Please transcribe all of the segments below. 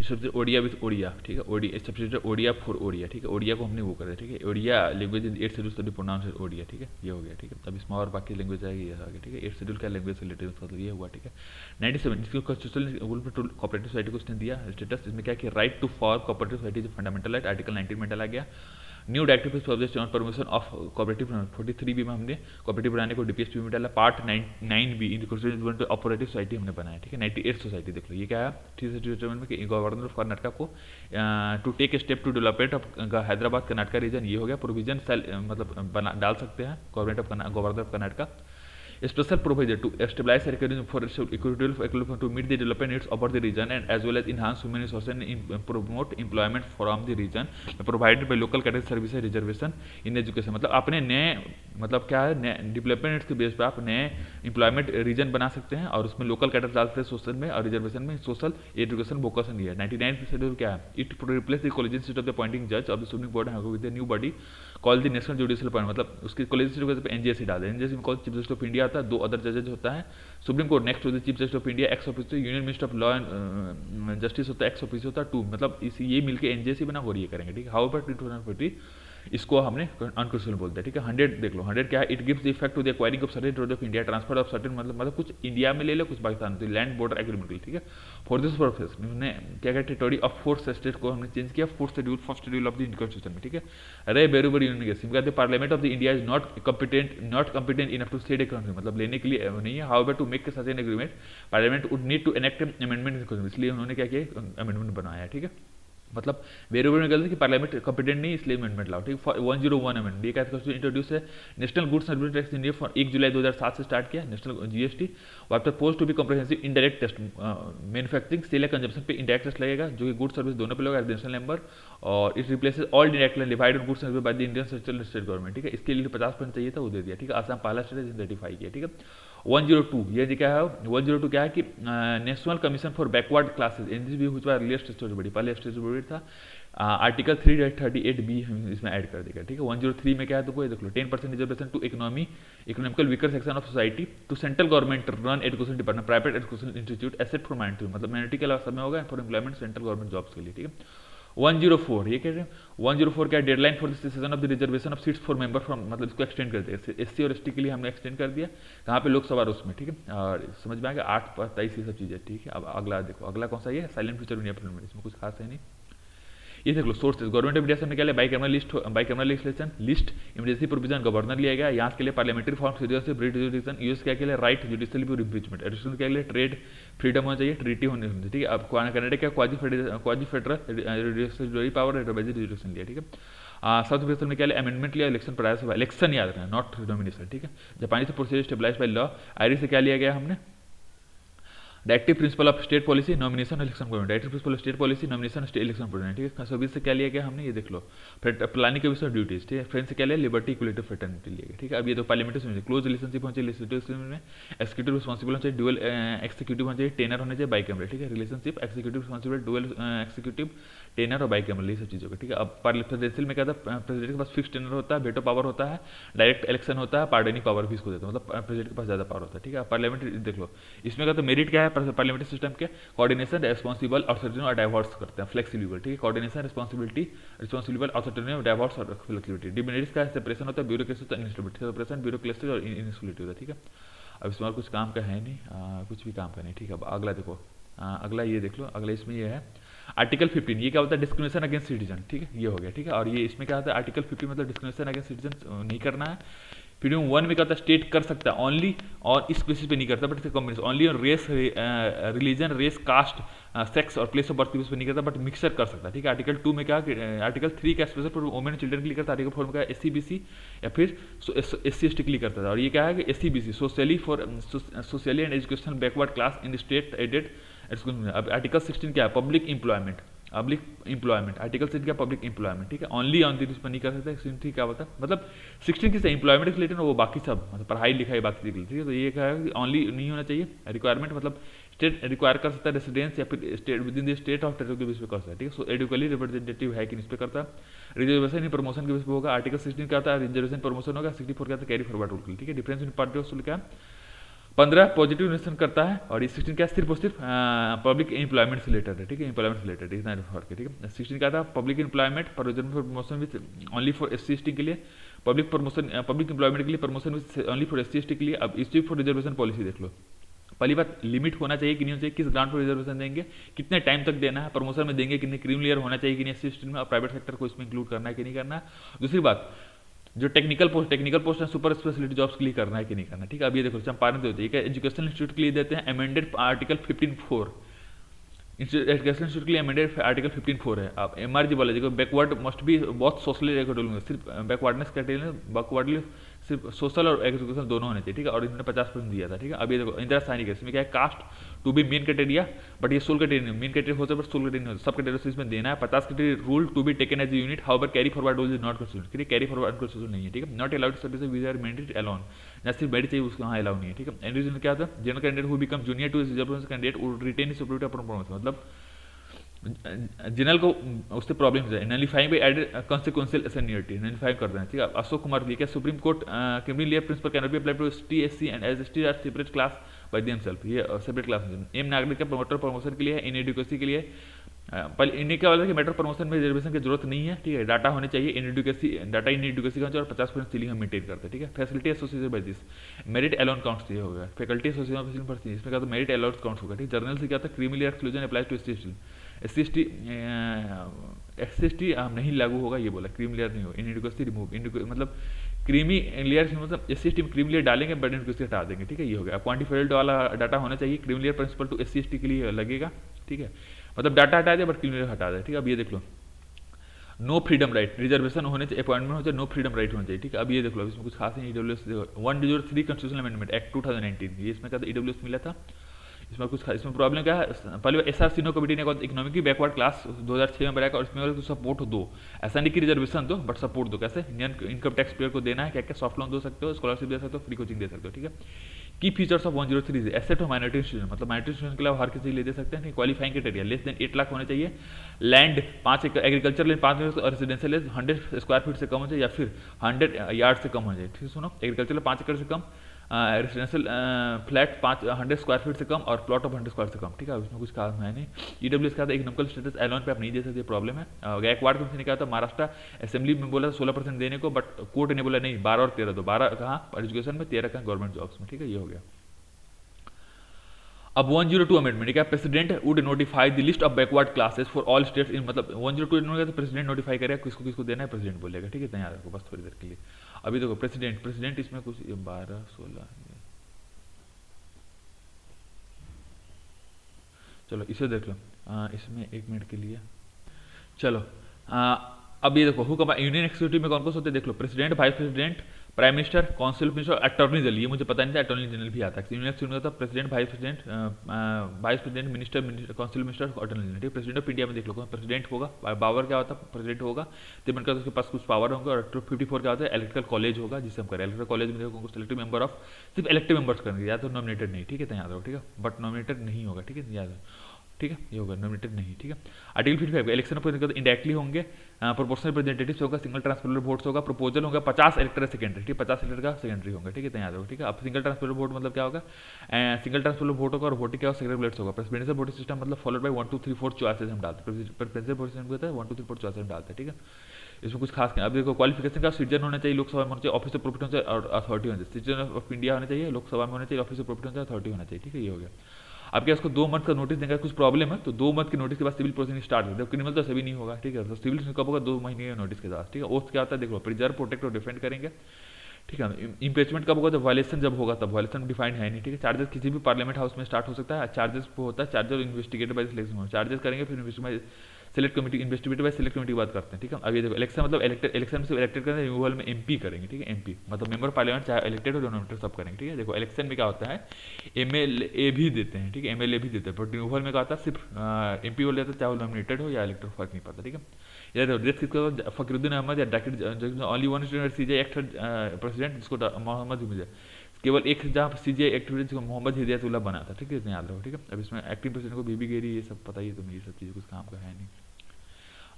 सबसे ओडिया विथ ओडिया, ठीक है, ओडिया सब्सिट्यूट ओडिया फॉर ओडिया, ठीक है, ओडिया को हमने वो करा, ठीक है, Odia language in 8 schedule to pronounce Odia, ठीक है, ये हो गया, ठीक है। अब इसमें और बाकी लैंग्वेज आएगी, ये आगे, ठीक है, 8 शेड्यूल क्या लैंग्वेज से रिलेटेड मतलब ये हुआ, ठीक है। 97 इसको कॉन्स्टिट्यूशनल कोऑपरेटिव सोसाइटी को इसने दिया स्टेटस, इसमें क्या कि right to form cooperative society is fundamental right, article 19 में डाला गया। New directive subject on permission of cooperative 43 B में हमने कोऑपरेटिव बनाने को डीपीएसपी में डाला। Part 9 B in operative society हमने बनाया, ठीक है। 98 सोसाइटी देख लो, ये क्या है 367 में कि गवर्नर ऑफ कर्नाटका को to take step to development of Hyderabad Karnataka region, ये हो गया प्रोविजन मतलब डाल सकते हैं governor of Karnataka. Special provision to stabilize recurring for equitable to meet the development needs of the region and as well as enhance human resources and promote employment from the region provided by local category services reservation in education। मतलब अपने नए मतलब क्या है नए development के base पे आप नए एम्प्लॉयमेंट रीजन बना सकते हैं और उसमें लोकल कैटेगरी डालते हैं सोशल में और रिजर्वेशन में सोशल एजुकेशन वोकेशन दिया है। 99 शेड्यूल क्या है, it replace the collegium seat of the appointing जज of the Supreme Court with the new body call the National Judicial point, मतलब उसकी कॉलेजियन सीट के पे एनजीएससी डाल दें। एनजीएससी में call chief justice of India आता है, 2 अदर जजेज होता है supreme court next to the chief justice of India, ex officer union minister of law and justice होता है, एक्स ऑफिसर होता है 2, मतलब इसी ये मिलकर एनजीएससी बना और ये करेंगे, ठीक है। हाउएवर 2040 इसको हमने अनकंस्टिट्यूशनल बोलते हैं, ठीक है। 100 देख लो, 100 क्या है, it gives the effect to the acquiring of certain road of India transfer of certain मतलब कुछ इंडिया में ले लो कुछ पाकिस्तान में, लैंड बॉर्डर एग्रीमेंट, ठीक है। फॉर दिस पर्पस हमने क्या क्या टेरिटोरी ऑफ 4 स्टेट को हमने चेंज किया 4th schedule of the Indian constitution में, ठीक है। अरे बेरूबर यूनियन के सिम कहते parliament of the India is not competent enough to set a country, मतलब लेने के लिए नहीं है। However to make such an agreement parliament would need to enact amendment, इसलिए उन्होंने क्या किया अमेंडमेंट बनाया, ठीक है। मतलब वेरिएबल में गलती कि पार्लियामेंट कॉम्पिटेंट नहीं इसलिए अमेंडमेंट लाओ, ठीक है। 101 अमेंडमेंट ये कहते हैं इंट्रोड्यूस है national goods service tax India for 1 जुलाई 2007 से स्टार्ट किया नेशनल जीएसटी, और after post to be comprehensive indirect test manufacturing sale या कंजप्शन पे इनडायरेक्ट टेस्ट लगेगा जो कि गुड सर्विस दोनों पे लगेगा रेजिडेंशियल नंबर, और it replaces all direct divide on good service by the Indian central state government, ठीक है। इसके लिए 50% चाहिए था वो दे दिया, ठीक है। आसाम पहला स्टेट सर्टिफाई किया, ठीक है। 102 ये क्या है 102 क्या है कि national commission for backward classes NGB हुई अर्लीस्ट स्टेज बड़ी पहले स्टेज बड़ी था, आर्टिकल 338 बी इसमें ऐड कर देगा, ठीक है। 103 में क्या है तो कोई देख लो 10% reservation to economical weaker section of society to central government run education department private education institute asset for minority, मतलब माइनॉरिटी के अलावा सब में होगा for employment central government jobs के लिए, ठीक है। 104 ये कह रहे हैं 104 क्या deadline for the session of the reservation of seats for member from, मतलब इसको एक्सटेंड कर दिया एससी और एसटी के लिए हमने एक्सटेंड कर दिया, कहाँ पे लोकसभा और उसमें, ठीक है। और समझ में आ गया 8-23 ये सब चीज़ें, ठीक है। अब अगला देखो अगला कौन सा ये साइलेंट फ्यूचर इंडिया, इसमें कुछ खास है नहीं। ये देख लो सोर्सेज गवर्नमेंट ऑफ इंडिया से निकाले by camera legislation list emergency provision governor लिया गया, यहाँ के लिए पार्लियामेंट्री फॉर्म सीरियस से ब्रिट जुडिशन यूएस क्या के लिए राइट जुडिशियल इम्पीचमेंट एडिशनल के लिए ट्रेड फ्रीडम होना चाहिए ट्रीटी होनी चाहिए, ठीक है। अब कनाडा का क्वाजी फेडरल पावर जुडिशन लिया, ठीक है। साउथ अफ्रीका में क्या लिया अमेंडमेंट लिया इलेक्शन प्रायर से इलेक्शन याद रखना नॉट नॉमिनेशन, ठीक है। जापानी से procedure stabilize by law, Irish से क्या लिया गया हमने directive principle of state policy nomination election programme, directive principle of state policy nomination state election programme, ठीक है। सर्विस से क्या लिया गया हमने ये देख लो प्लानिंग के विषय ड्यूटीज, ठीक है। फ्रेंड्स से क्या लिया लिबर्टी इक्वलिटी फ्रेटर्निटी लिया गया, ठीक है। अब ये तो पार्लियामेंट्री समझिए क्लोज रिलेशनशिप होना चाहिए लेजिस्लेटिव में, एक्जीक्यूटिव रिस्पॉन्सिबल होना चाहिए ड्यूअल एक्जीक्यूटिव होना चाहिए टेनर होना चाहिए बाई कैमरल, ठीक है। Relationship executive responsible dual executive tenure और बाई कैमरल ये सब चीज़ों का, ठीक है। अब प्रेसिडेंशियल में क्या था प्रेसिडेंट के पास फिक्स टेनर होता है, वेटो पावर होता है, डायरेक्ट इलेक्शन होता है, पार्डनिंग पावर भी इसको देता है, मतलब प्रेसिडेंट के पास ज़्यादा पावर होता है, ठीक है। पार्लियामेंट्री देख लो इसमें का तो मेरिट क्या है पार्लियामेंट्री सिस्टम के कोऑर्डिनेशन रिस्पॉन्सिबल ऑथोरिटी और डाइवर्स करते हैं फ्लेक्सिबल, ठीक है। कोऑर्डिनेशन रिस्पॉन्सिबल ऑथोरिटी और डाइवर्स और फ्लेक्सिबिलिटी, डिमेरिट्स का सेपरेशन होता है, ब्यूरोक्रेसी होता है, इंस्टेबिलिटी सेपरेशन ब्यूरोक्रेसी और इनस्टेबिलिटी होता है, ठीक है। अब इसमें और कुछ काम का है नहीं कुछ भी काम का नहीं, ठीक है। अब अगला देखो अगला ये देख लो अगला इसमें ये है आर्टिकल 15 ये क्या होता है डिस्क्रिमिनेशन अगेंस्ट सिटीजन, ठीक है। ये हो गया, ठीक है। और ये इसमें क्या होता है आर्टिकल 15 मतलब डिस्क्रिमिनेशन अगेंस्ट सिटीजन नहीं करना है। फ्रीडम 1 में क्या होता है स्टेट कर सकता है ओनली और इस बेसिस पे नहीं करता but combination only on race religion race caste sex और प्लेस ऑफ बर्थ के बेसिस पे नहीं करता बट मिक्सर कर सकता है, ठीक है। आर्टिकल 2 में क्या आर्टिकल 3 का special for women and children के लिए करता है, आर्टिकल 4 में क्या SC/BC या फिर SC/ST के लिए करता था। और ये क्या है कि SC/BC socially and educational backward class in state aided. अब आर्टिकल 16 क्या है पब्लिक एम्प्लॉयमेंट आर्टिकल 16 क्या पब्लिक एम्प्लॉयमेंट, ठीक है। ओनली ऑन दिस पर नहीं कर सकते 16 क्या होता है मतलब 16 किस एम्प्लॉयमेंट के रिलेटेड वो बाकी सब मतलब पढ़ाई लिखाई बाकी चीज़, ठीक है। तो ये क्या है ओनली नहीं होना चाहिए रिक्वायरमेंट, मतलब स्टेट रिक्वायर कर सकता है रेसिडेंस या फिर state with in the state of territory के बेस पे कर सकता है, ठीक है। सो एडुकली रिप्रेजेंटेटिव है कि इस पे करता है। रिजर्वेशन ही प्रमोशन के बेस पे होगा, आर्टिकल 16 क्या होता है रिजर्वेशन प्रमोशन होगा, 64 क्या होता है कैरी फॉरवर्ड रूल, ठीक है। डिफरेंस इन पार्टी ऑफ क्या 15 पॉजिटिव इन्वेस्टमेंट करता है, और ये 16 क्या है, सिर्फ और सिर्फ पब्लिक एम्प्लॉयमेंट से रिलेटेड है, ठीक है, एम्प्लॉयमेंट से रिलेटेड इतना फर्क है, ठीक है। 16 क्या था, public employment promotion with only for SC/ST के लिए, पब्लिक प्रमोशन पब्लिक एम्प्लॉयमेंट के लिए promotion with only for SC/ST के लिए। अब इसकी फॉर रिजर्वेशन पॉलिसी देख लो। पहली बात, लिमिट होना चाहिए कि नहीं होना चाहिए, किस ग्रांट पर रिजर्वेशन देंगे, कितने टाइम तक देना है, प्रमोशन में देंगे कितने, क्रीम लेयर होना चाहिए कि नहीं SC/ST में, और प्राइवेट सेक्टर को इसमें इंक्लूड करना है कि नहीं करना है। दूसरी बात, जो टेक्निकल पोस्ट है, सुपर स्पेशलिटी जॉब्स के लिए करना है कि नहीं करना, ठीक है। अब ये देखो चंपारण देते हैं, एजुकेशनल इंस्टीट्यूट के लिए देते हैं अमेंडेड आर्टिकल 15(4), एजुकेशन इंस्टीट्यूट के लिए अमेंडेड आर्टिकल 15(4) है। अब MRG बोला देखो, बैकवर्ड मस्ट भी बहुत सोशली एकोडोल, सिर्फ बैकवर्डनेस कैटेगरी, बैकवर्डली सिर्फ सोशल और एजुकेशन दोनों होने चाहिए, ठीक है, और इन्होंने 50% दिया था, ठीक है। अब ये देखो इंदिरा साहनी केस में क्या है, caste to be main criteria, but ये सोल क्राइटेरिया, मेन क्राइटेरिया होता है बट सोल क्राइटेरिया नहीं होता, सब क्राइटेरिया इसमें देना है। 50 criteria rule to be taken as unit, however carry forward rule is not considered, carry forward consider नहीं है, ठीक है। Not allowed service visa mandate alone, ना सिर्फ मेरिट चाहिए उसको, हाँ अलाउ नहीं है, ठीक है। एंड रीजन क्या था, general candidate who become junior to reservation candidate would retain his superiority upon promotion, मतलब जनरल को उससे प्रॉब्लम हो जाए। Nullifying by added consequential seniority, nullify कर देना, ठीक है। अशोक कुमार लिखा, supreme court criminal law principle can not be applied to ST, SC and as ST are separate class by themself, ये सेपरेट क्लास में। एम नागरिक का प्रमोटर प्रमोशन के लिए है, इन एडुकेसी के लिए पहले इन्हें क्या बोला कि मेटर प्रमोशन में रिजर्वेशन की जरूरत नहीं है, ठीक है। डाटा होने चाहिए इन एडुकेसी, डाटा इन एडुकेसी का और 50% सीलिंग हम मेंटेन करते हैं, ठीक है। Facility associated by this, merit allowance counts ये होगा। फैकल्टी एसोसिएशन पर इसमें क्या था, मेरिट अलाउंस काउंट्स होगा, ठीक। जर्नल से क्या था, creamy layer exclusion applies to SC/ST SC/ST नहीं लागू होगा, ये बोला, क्रीम लेयर नहीं होगा, इन एडुकेसी रिमूव, मतलब क्रीमी लेयर मतलब SC/ST में क्रीम लेयर डालेंगे बट एडुकेसी हटा देंगे, ठीक है, ये हो गया। क्वान्टिफाइड वाला डाटा होना चाहिए, cream layer principal to SC/ST के लिए लगेगा, ठीक है, मतलब डाटा हटा दे बट क्रीम लेयर हटा दे, ठीक है। अब ये देख लो, नो फ्रीडम राइट, रिजर्वेशन होने चाहिए, अपॉइंटमेंट हो चाहिए, नो फ्रीडम राइट होना चाहिए, ठीक है। अब ये देख लो, इसमें कुछ खास नहीं, EWS 103 कॉन्स्टिट्यूशनल अमेंडमेंट एक्ट 2019, ये इसमें क्या था, EWS मिला था। इसमें कुछ इसमें प्रॉब्लम क्या है, पहले SR सिन्हो कमेटी ने इकोनॉमिक बैकवर्ड क्लास 2006 में बनाया, और इसमें तो सपोर्ट दो, ऐसा नहीं कि रिजर्वेशन दो बट सपोर्ट दो, कैसे, इंडियन इनकम टैक्स पेयर को देना है, क्या क्या सॉफ्ट लोन दे सकते हो, स्कॉलरशिप दे सकते हो, फ्री कोचिंग दे सकते हो, ठीक है। की features of 103 asset of minority student, मतलब माइनॉरिटी स्टूडेंट के लिए हर किसी ले दे सकते हैं। Qualifying criteria, less than 8 lakh होने चाहिए, लैंड 5 एकड़, एग्रीकल्चर लैंड 5 एकड़ और रेजिडेंशियल 100 स्क्वायर फीट से कम हो जाए, या फिर 100 यार्ड से कम हो जाए, ठीक है। सुनो, एग्रीकल्चर 5 एकड़ से कम, रेजिडेंशियल फ्लैट 100 स्क्वायर फीट से कम, और प्लॉट ऑफ 100 स्क्वायर से कम, ठीक है। उसमें कुछ काम है नहीं। EWS का था इकोनॉमिकल स्टेटस एलोन पे आप नहीं दे सकते, प्रॉब्लम है। गायकवाड़ कंपनी ने कहा था, महाराष्ट्र असेंबली में बोला 16% देने को, बट कोर्ट ने बोला नहीं, 12 और 13 दो, 12 कहाँ एजुकेशन में, 13 कहाँ गवर्नमेंट जॉब्स में, ठीक है, ये हो गया। अब 102 अमेंडमेंट क्या, president would notify the list of backward classes for all states in, मतलब 102 तो प्रेसिडेंट नोटिफाई करेगा किसको किसको देना है, प्रेसिडेंट बोलेगा, ठीक है। इतना याद रखो बस थोड़ी देर के लिए। अभी देखो प्रेसिडेंट इसमें कुछ 12 16, चलो इसे देख लो, इसमें 1 मिनट के लिए, चलो। अब ये देखो, हुकम यूनियन एक्सिक्यूटिव में कौन कौन से होते हैं, देख लो, president, vice president, prime minister, council minister, attorney general, ये मुझे पता नहीं था, अटॉर्नी जनरल भी आता है। यूनियन एक्सिक्यूटिव था president, vice president, minister, council minister, attorney general. President of India में देख लो, प्रेसिडेंट होगा, पावर क्या होता है, प्रेसिडेंट होगा, तो बनकर उसके पास कुछ पावर होंगे, और 54 क्या होता है, इलेक्ट्रल कॉलेज होगा, जिसे हम करें इलेक्ट्रल कॉलेज में देखो सिलेक्टिव मेंबर ऑफ, सिर्फ इलेक्टिव मेंबर्स करेंगे, या तो नॉमिनेटेड नहीं, ठीक है, तो याद रखो, ठीक है, बट नॉमिनेटेड नहीं होगा, ठीक है, याद रखो, ठीक है, ये होगा नॉमिनेटेड नहीं, ठीक है। आर्टिकल 55 इलेक्शन ऑफ इंडायरेक्टली होंगे, प्रोपोर्शनल रिप्रेजेंटेटिव्स होगा, सिंगल ट्रांसफरेबल वोट्स होगा, प्रपोजल होगा, 50 इलेक्टर सेकेंडरी, ठीक है, 50 इलेक्टर का सेकेंडरी होगा, ठीक है, तो याद रखो, ठीक है। अब सिंगल ट्रांसफरेबल वोट मतलब क्या होगा, सिंगल ट्रांसफरेबल वोट होगा, और वोटिंग क्या होगा, सेक्रेटरी बैलेट्स होगा। प्रेसिडेंशियल वोटिंग सिस्टम मतलब फॉलोड बाय 1 2 3 4 चॉइसेस हम डालते हैं, प्रेसिडेंशियल वोटिंग सिस्टम होता है 1 2 3 4 चॉइसेस हम डालते हैं, ठीक है। इसमें कुछ खास नहीं। अब देखो, क्वालिफिकेशन का सिटीजन होना चाहिए, लोकसभा में होना चाहिए, ऑफिस ऑफ प्रॉपर्टी होना चाहिए, और अथॉरिटी होना चाहिए। सिटीजन ऑफ इंडिया होना चाहिए, लोकसभा में होना चाहिए, ऑफिस ऑफ प्रॉपर्टी होना चाहिए, अथॉरिटी होना चाहिए, ठीक है, ये हो गया। अब क्या इसको 2 मंथ का नोटिस देंगे, कुछ प्रॉब्लम है तो 2 मंथ के नोटिस के बाद सिविल प्रोसीडिंग स्टार्ट होता है, क्रिमिनल तो सभी नहीं होगा, ठीक है। तो सिविल कब होगा, 2 महीने के नोटिस के साथ, ठीक है। ओथ क्या होता है, देखो, प्रिजर्व, प्रोटेक्ट और डिफेंड करेंगे, ठीक है। इम्पीचमेंट कब होगा, जब वायलेशन जब होगा तब, वायलेशन डिफाइंड है नहीं, ठीक है। चार्जेस किसी भी पार्लियामेंट हाउस में स्टार्ट हो सकता है, चार्जेस वो होता है, charges investigated by selection, charges करेंगे, फिर select committee, investigated by select committee की बात करते हैं, ठीक है। अब ये देखो, इलेक्शन मतलब इलेक्शन से इलेक्टेड करेंगे, रिमूवल में MP करेंगे, ठीक है, MP मतलब मेंबर पार्लियामेंट, चाहे इलेक्टेड हो नॉमिनेटेड सब करेंगे, ठीक है। देखो, इलेक्शन में क्या होता है, MLA भी देते हैं, ठीक है, MLA भी देते हैं, बट रिमूवल में क्या होता है, सिर्फ MP हो लेता है, चाहे वो नॉमिनेटेड हो या इलेक्टेड, फर्क नहीं पड़ता, ठीक है। या देखो, डेथ किसको, फकीरुद्दीन अहमद या doctor only one CJ act president, जिसको मोहम्मद हिदायत, केवल एक जहाँ CJ एक्टिविटी मोहम्मद हिदायतुल्लाह बना था, ठीक है, इतना याद रखो, ठीक है। अब इसमें एक्टिंग प्रेसिडेंट को बीबी गेरी, ये सब पता ही है तुम्हें, ये सब चीज़ें कुछ काम का है नहीं।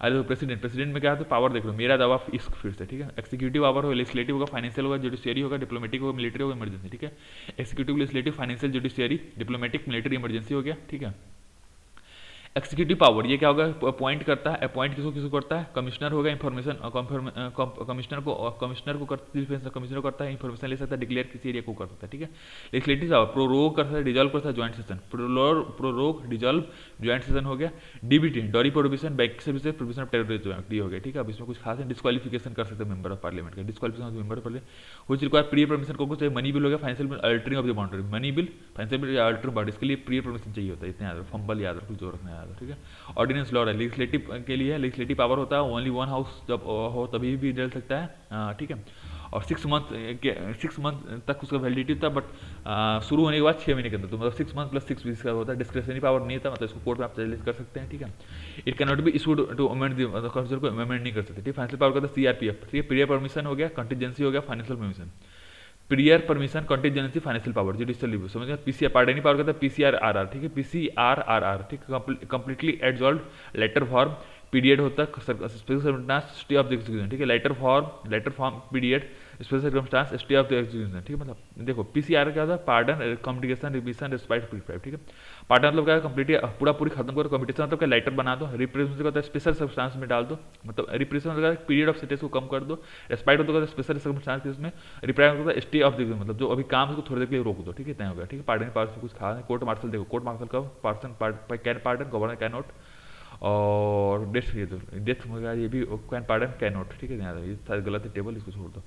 अरे प्रेसिडेंट, प्रेसिडेंट में क्या है, पावर देख लो, मेरा दावा इश्क फिर से, ठीक है। एक्जीक्यूटिव पावर होगा, लेजिस्लेटिव होगा, फाइनेंशियल होगा, जुडिशियरी होगा, डिप्लोमेटिक होगा, मिलिट्री होगा, इमरजेंसी, ठीक है। Executive, legislative, financial, judiciary, diplomatic, military, emergency हो गया, ठीक है। एक्जीक्यूटिव पावर ये क्या होगा, अपॉइंट करता है, अपॉइंट किसको किसको करता है, कमिश्नर होगा, इन्फॉर्मेशन कमिश्नर को कमिश्नर करता है, इन्फॉर्मेशन ले सकता है, डिक्लेयर किसी एरिया को कर सकता है, ठीक है। लेजिस्लेटिव पावर प्रोरोग कर सकता है, डिजॉल्व कर सकता है joint session, prorogue, dissolve, joint session हो गया। डीबीटी, डोरी prohibition, bank services, prohibition of terrorism act हो गया, ठीक है। अब इसमें कुछ खास है, डिस्क्वालिफिकेशन कर सकते हैं मेंबर ऑफ पार्लियामेंट का, disqualification of member of parliament which require pre permission को कुछ मनी बिल हो गया, financial bill, altering of the boundary, money bill, financial bill या अल्टरिंग बाउंड्री, इसके लिए प्री परमिशन चाहिए होता है, इतना याद रखो, फंबल याद रखो, जोर रखना याद रखो, ठीक है। ऑर्डिनेंस लॉ है, लेजिस्लेटिव के लिए है, लेजिस्लेटिव पावर होता है ओनली वन हाउस जब हो तभी भी डल सकता है, ठीक है। और 6 मंथ तक उसका वैलिडिटी था, बट शुरू होने के बाद 6 महीने के अंदर, तो मतलब 6 मंथ प्लस 6 वीक्स का होता है। डिस्क्रिशनरी पावर नहीं था, मतलब इसको कोर्ट में आप चैलेंज कर सकते हैं, ठीक है। It can not be issued to amend council को अमेंड नहीं कर सकते, ठीक है। फाइनेंशियल पावर का था सीआरपीएफ, ठीक है। प्रियर परमिशन हो गया, कंटीजेंसी हो गया, financial permission, prior permission, contingency, financial power, judicial review, समझ गए। पीसीआर, पार्डनी पावर का था पीसीआरआरआर, ठीक है, पीसीआरआरआर, ठीक है। Completely absolve letter form period होता है, special circumstance, stay of the execution, ठीक है। Letter form period, special circumstance, stay of the execution, ठीक है। मतलब देखो पीसीआर क्या होता है, pardon, communication, revision, respite, prescribe, ठीक है। पार्डन मतलब क्या है, कंप्लीट पूरा पूरी खत्म करो, कम्युनिकेशन मतलब क्या, लेटर बना दो, रिप्रेजेंटेशन का होता है स्पेशल सर्कमस्टांस में डाल दो, मतलब रिप्रेजेंटेशन मतलब पीरियड ऑफ सेंटेंस को कम कर दो, रिस्पाइट होता है स्पेशल सर्कमस्टांस के उसमें, रिप्राइव होता है स्टे ऑफ द एग्जीक्यूशन, मतलब जो अभी काम है उसको थोड़ी देर के लिए रोक दो, ठीक है, इतना हो गया, ठीक है। पार्डन पावर से कुछ खास है। कोर्ट मार्शल देखो, कोर्ट मार्शल का person can pardon, governor can not, और डेथ, ये तो डेथ होगा, ये भी कैन पार्डन कैन नॉट, ठीक है। ये सारे गलत है टेबल, इसको छोड़ दो।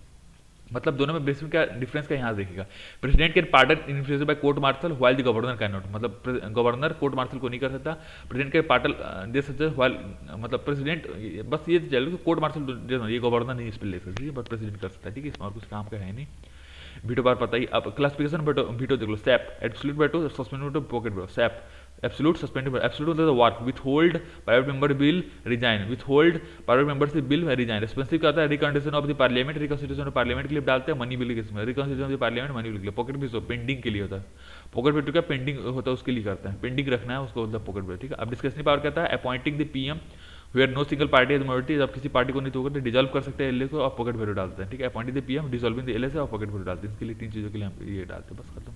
मतलब दोनों में बेसिक क्या डिफरेंस का यहाँ देखिएगा, president can pardon influence by court martial while the governor can not, मतलब गवर्नर कोर्ट मार्शल को नहीं कर सकता, प्रेसिडेंट के पार्टल दे सकते व्हाइल, मतलब प्रेसिडेंट बस ये चल कोर्ट मार्शल ये गवर्नर नहीं इस पर ले सकते, ठीक है, बट प्रेसिडेंट कर सकता है, ठीक है। इसमें और कुछ काम का है नहीं। वीटो बार पता ही, अब क्लासिफिकेशन वीटो देख लो, sap, absolute veto, suspended veto, pocket veto, sap, absolute, suspended, absolute मतलब work, withhold private member bill, resign, withhold private member से बिल, रिजाइन। रेस्पॉन्सिव क्या होता है, reconsideration of the parliament, reconsideration of parliament के लिए डालते हैं, मनी बिल के इसमें, reconsideration of the parliament, money bill के लिए। पॉकेट बिल पेंडिंग के लिए होता है, पॉकेट बिल क्या पेंडिंग होता है उसके लिए करता है, पेंडिंग रखना है उसको, मतलब पॉकेट बिल, ठीक है। अब डिस्कशनरी पावर कहता है appointing the PM where no single party is majority, जब किसी पार्टी को नहीं तो डिजॉल्व कर सकते हैं एलए को, और पॉकेट वैल्यू डालते हैं, ठीक है। Appointing the PM, dissolving the LA से, और पॉकेट वैल्यू डालते हैं, इसके लिए 3 चीज़ों के लिए हम ये डालते हैं, बस खत्म।